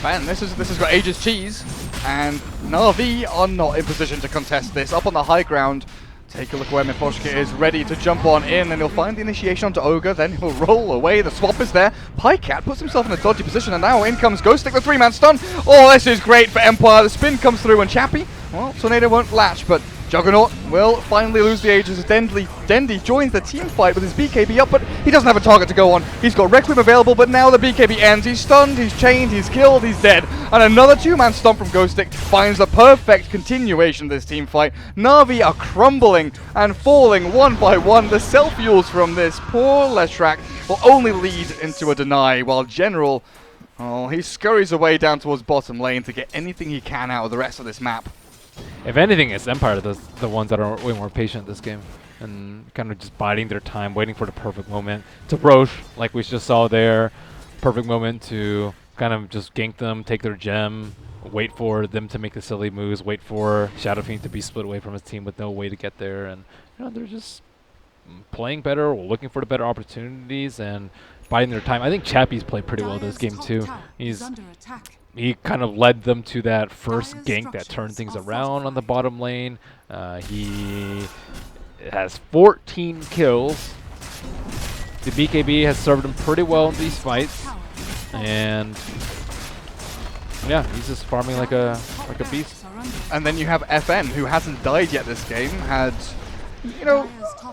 Man, this has got ages cheese, and Na'Vi are not in position to contest this. Up on the high ground, Take a look where Miposhka is, ready to jump on in, and he'll find the initiation onto Ogre, then he'll roll away, the swap is there. Pycat puts himself in a dodgy position, and now in comes Ghostic, the 3-man stun. Oh, this is great for Empire, the spin comes through, and Chappie, well, Tornado won't latch, but Juggernaut will finally lose the Aegis as Dendi joins the team fight with his BKB up, but he doesn't have a target to go on. He's got Requiem available, but now the BKB ends. He's stunned, he's chained, he's killed, he's dead. And another 2-man stomp from Ghostic finds the perfect continuation of this team fight. Na'Vi are crumbling and falling one by one. The self-fuels from this poor Leshrac will only lead into a deny, while General, oh, he scurries away down towards bottom lane to get anything he can out of the rest of this map. If anything, it's Empire, the ones that are way more patient this game. And kind of just biding their time, waiting for the perfect moment. To Roche, like we just saw there, perfect moment to kind of just gank them, take their gem, wait for them to make the silly moves, wait for Shadow Fiend to be split away from his team with no way to get there. And they're just playing better, or looking for the better opportunities, and biding their time. I think Chappie's played pretty well this game too. He kind of led them to that first gank that turned things around on the bottom lane. He has 14 kills. The BKB has served him pretty well in these fights, and yeah, he's just farming like a beast. And then you have FN, who hasn't died yet this game. Had,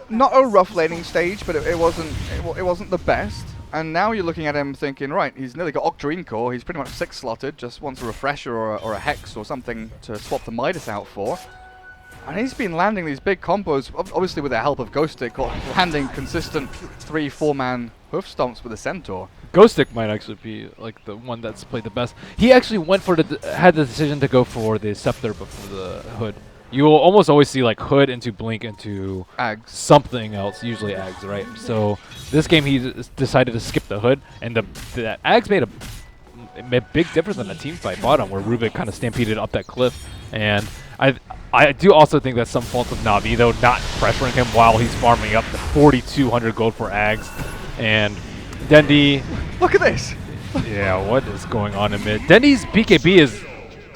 not a rough laning stage, but it wasn't the best. And now you're looking at him thinking, right, he's nearly got Octarine Core, he's pretty much 6 slotted, just wants a refresher or a Hex or something to swap the Midas out for. And he's been landing these big combos, obviously with the help of Ghostic, landing consistent 3-4-man hoof stomps with a Centaur. Ghostic might actually be like the one that's played the best. He actually went for had the decision to go for the Scepter before the Hood. You will almost always see like Hood into Blink into Ags. Something else, usually Ags, right? So this game he decided to skip the Hood, and the Ags made a big difference in the team fight bottom, where Rubik kind of stampeded up that cliff. And I do also think that's some fault of Na'Vi, though, not pressuring him while he's farming up the 4,200 gold for Ags. And Dendi, look at this. Yeah, what is going on in mid? Dendi's BKB is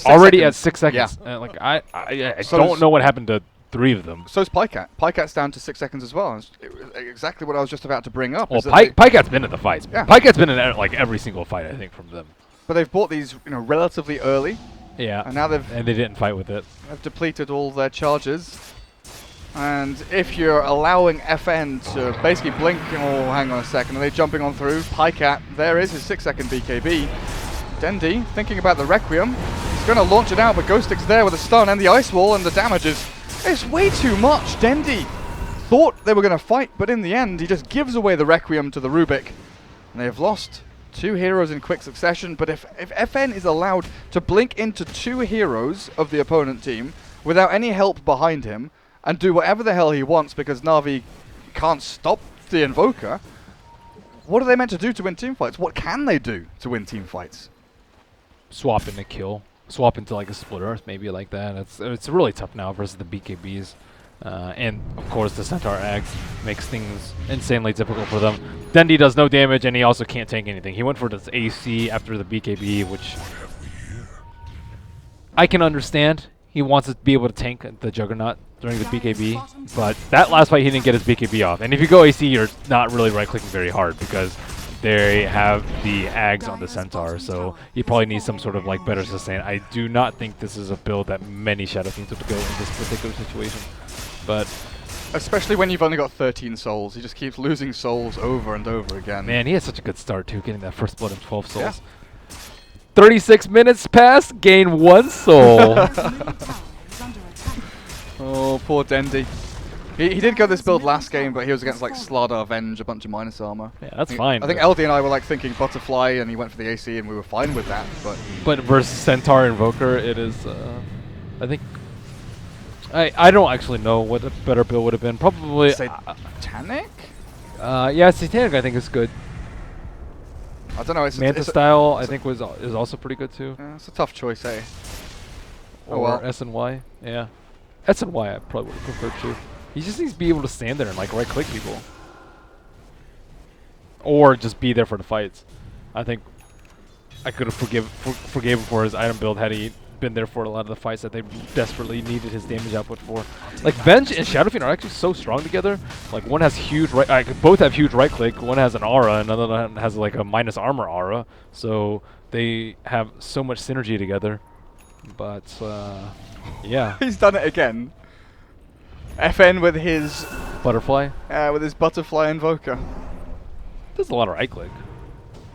already at 6 seconds. Yeah. I don't know what happened to 3 of them. So's Pycat. Pycat's down to 6 seconds as well. It's exactly what I was just about to bring up. Well, Pycat's been in the fights. Yeah. Pycat's been in like every single fight, I think, from them. But they've bought these, relatively early. Yeah. And now they didn't fight with it. Have depleted all their charges. And if you're allowing FN to basically blink, oh, hang on a second, are they jumping on through? Pycat, there is his 6-second BKB. Dendi, thinking about the Requiem, he's going to launch it out, but Ghostic's there with a stun and the Ice Wall, and the damage is way too much. Dendi thought they were going to fight, but in the end, he just gives away the Requiem to the Rubik. And they have lost 2 heroes in quick succession, but if FN is allowed to blink into 2 heroes of the opponent team without any help behind him, and do whatever the hell he wants because Na'Vi can't stop the Invoker, what are they meant to do to win team fights? What can they do to win team fights? Swap in a kill. Swap into like a splitter, maybe like that. It's really tough now versus the BKBs. And of course the Centaur Ags makes things insanely difficult for them. Dendi does no damage, and he also can't tank anything. He went for this AC after the BKB, which I can understand. He wants to be able to tank the Juggernaut during the BKB, but that last fight he didn't get his BKB off. And if you go AC, you're not really right-clicking very hard because they have the Ags on the Centaur, so he probably needs some sort of like better sustain. I do not think this is a build that many Shadow Fiends would go in this particular situation, but especially when you've only got 13 souls, he just keeps losing souls over and over again. Man, he had such a good start too, getting that first blood of 12 souls. Yeah. 36 minutes passed, gain 1 soul. Oh, poor Dendi. He did go this build last game, but he was against like Slardar, Venge, a bunch of minus armor. Yeah, that's fine. I think LD and I were like thinking Butterfly, and he went for the AC, and we were fine with that. But versus Centaur Invoker, it is. I think. I don't actually know what a better build would have been. Probably. Satanic? Yeah, Satanic I think is good. I don't know. Manta style I think is also pretty good too. Yeah, it's a tough choice, eh? Or well. S and Y, yeah. S and Y I probably would have preferred too. He just needs to be able to stand there and like right-click people, or just be there for the fights. I think I could have forgave him for his item build had he been there for a lot of the fights that they desperately needed his damage output for. Like Venge and Shadow Fiend are actually so strong together. Like one has huge both have huge right click. One has an aura, another one has like a minus armor aura. So they have so much synergy together. But yeah, He's done it again. FN with his Butterfly. butterfly invoker. There's a lot of right click.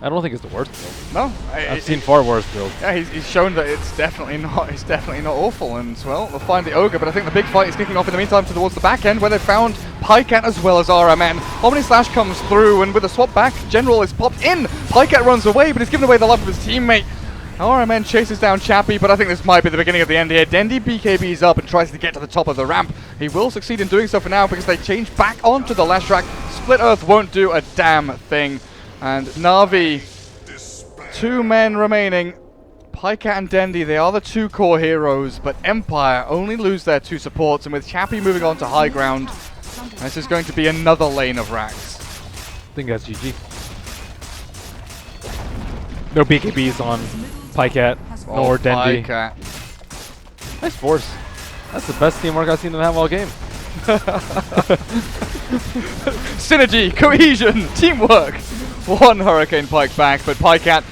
I don't think it's the worst build. No, I've seen far worse builds. Yeah, he's shown that it's definitely not awful, and well, they'll find the ogre. But I think the big fight is kicking off in the meantime towards the back end, where they've found Pycat as well as RMN. Omni Slash comes through, and with a swap back, General is popped in. Pycat runs away, but he's given away the life of his teammate. RMN chases down Chappie, but I think this might be the beginning of the end here. Dendi BKBs up and tries to get to the top of the ramp. He will succeed in doing so for now because they change back onto the Leshrac. Split Earth won't do a damn thing. And Na'Vi, 2 men remaining. Pycat and Dendi, they are the 2 core heroes, but Empire only lose their 2 supports, and with Chappie moving on to high ground, this is going to be another lane of racks. I think that's GG. No BKBs on Pycat nor Dendi. Pycat. Nice force. That's the best teamwork I've seen them have all game. Synergy, cohesion, teamwork. 1 Hurricane Pike back, but Pycat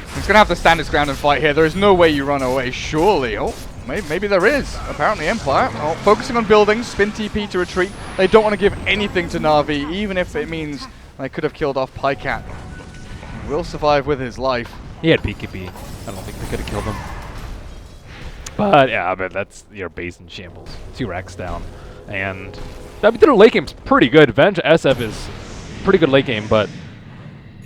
is going to have to stand his ground and fight here. There is no way you run away, surely. Oh, maybe there is. Apparently Empire, focusing on buildings, spin TP to retreat. They don't want to give anything to Na'Vi, even if it means they could have killed off Pycat. He will survive with his life. He had BKB. I don't think they could have killed him. But yeah, but that's your base in shambles. 2 racks down. And I mean, their late game's pretty good. Venge SF is pretty good late game, but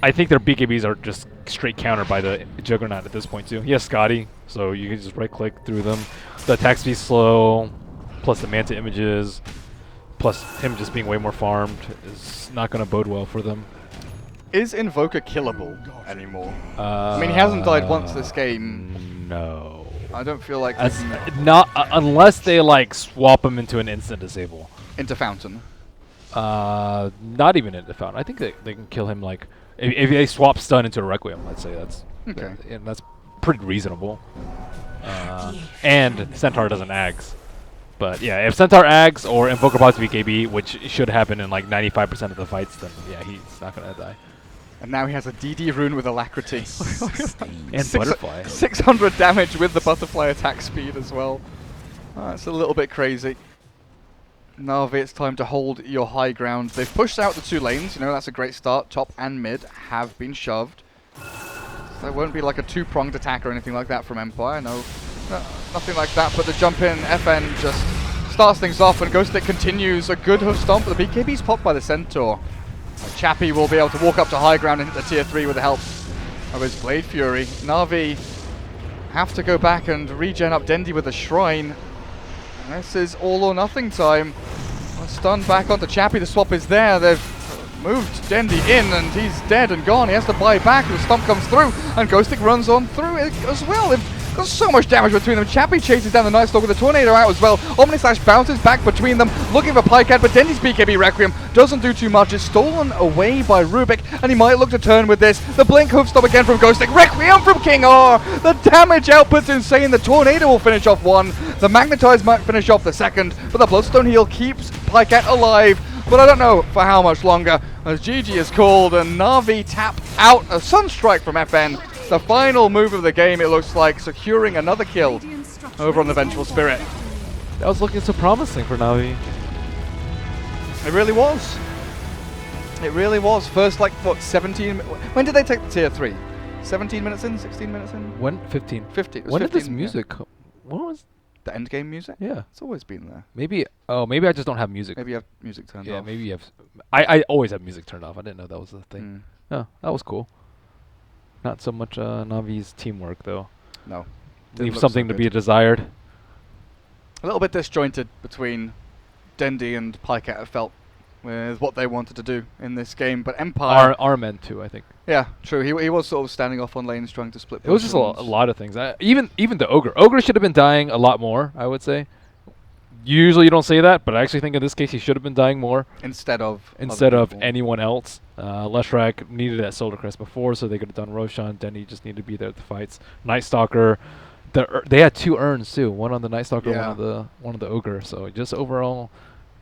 I think their BKBs are just straight countered by the Juggernaut at this point too. He has Scotty, so you can just right click through them. The attack speed's slow, plus the Manta images, plus him just being way more farmed is not going to bode well for them. Is Invoker killable anymore? I mean, he hasn't died once this game. No. I don't feel like As not unless they like swap him into an instant disable. into Fountain. Not even into Fountain. I think they can kill him like if they swap stun into a Requiem. Let's say that's Okay. and that's pretty reasonable. And Centaur doesn't ags. But yeah, if Centaur ags or Invoker pops BKB, which should happen in like 95% of the fights, then yeah, he's not gonna die. And now he has a DD rune with Alacrity. And Butterfly. 600 damage with the Butterfly attack speed as well. That's a little bit crazy. Na'Vi, it's time to hold your high ground. They've pushed out the 2 lanes. You know, that's a great start. Top and mid have been shoved. There won't be like a 2-pronged attack or anything like that from Empire. No, nothing like that. But the jump in, FN just starts things off, and Ghost Stick continues. A good hoof stomp, but the BKB's popped by the Centaur. Chappie will be able to walk up to high ground and hit the tier 3 with the help of his Blade Fury. Na'Vi have to go back and regen up Dendi with a Shrine. This is all or nothing time. A stun back onto Chappie, the swap is there. They've moved Dendi in and he's dead and gone. He has to buy back, the stomp comes through and Ghostic runs on through it as well. They've got so much damage between them. Chappie chases down the Night Stalker with the Tornado out as well. Omni Slash bounces back between them, looking for Pycat, but Dendi's BKB Requiem doesn't do too much. It's stolen away by Rubik, and he might look to turn with this. The Blink Hoof Stop again from Ghostic. Requiem from King R. The damage output's insane. The Tornado will finish off 1. The Magnetize might finish off the 2nd, but the Bloodstone Heal keeps Pycat alive. But I don't know for how much longer, as GG is called, and Na'Vi tap out a Sunstrike from FN. The final move of the game, it looks like, securing another kill over on the Vengeful Spirit. That was looking so promising for Na'Vi. It really was. It really was. First, like, what, 17... When did they take the tier 3? 17 minutes in? 16 minutes in? When? 15. 50. When did this 15, music come? What was? The endgame music? Yeah. It's always been there. Maybe. Oh, maybe I just don't have music. Maybe you have music turned off. Yeah, maybe you have. I always have music turned off. I didn't know that was the thing. Oh, that was cool. Not so much Navi's teamwork though. No. Leave something to be desired. A little bit disjointed between Dendi and Pycat, I felt, with what they wanted to do in this game. But Empire... Our men too, I think. Yeah, true. He was sort of standing off on lanes trying to split. It was just a lot of things. Even the Ogre. Ogre should have been dying a lot more, I would say. Usually you don't say that, but I actually think in this case he should have been dying more. Instead of anyone else. Leshrac needed that Solar Crest before, so they could have done Roshan. Denny just needed to be there at the fights. Night Stalker They had 2 urns too, one on the Night Stalker, Yeah. one on the Ogre. So just overall,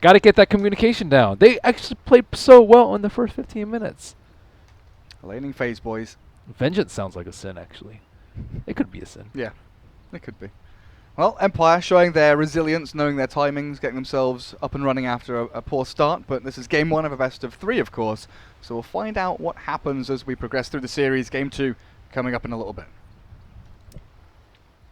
got to get that communication down. They actually played so well in the first 15 minutes. Laning phase, boys. Vengeance sounds like a sin, actually. It could be a sin. Yeah, it could be. Well, Empire showing their resilience, knowing their timings, getting themselves up and running after a poor start. But this is game 1 of a best of 3, of course. So we'll find out what happens as we progress through the series. Game 2 coming up in a little bit.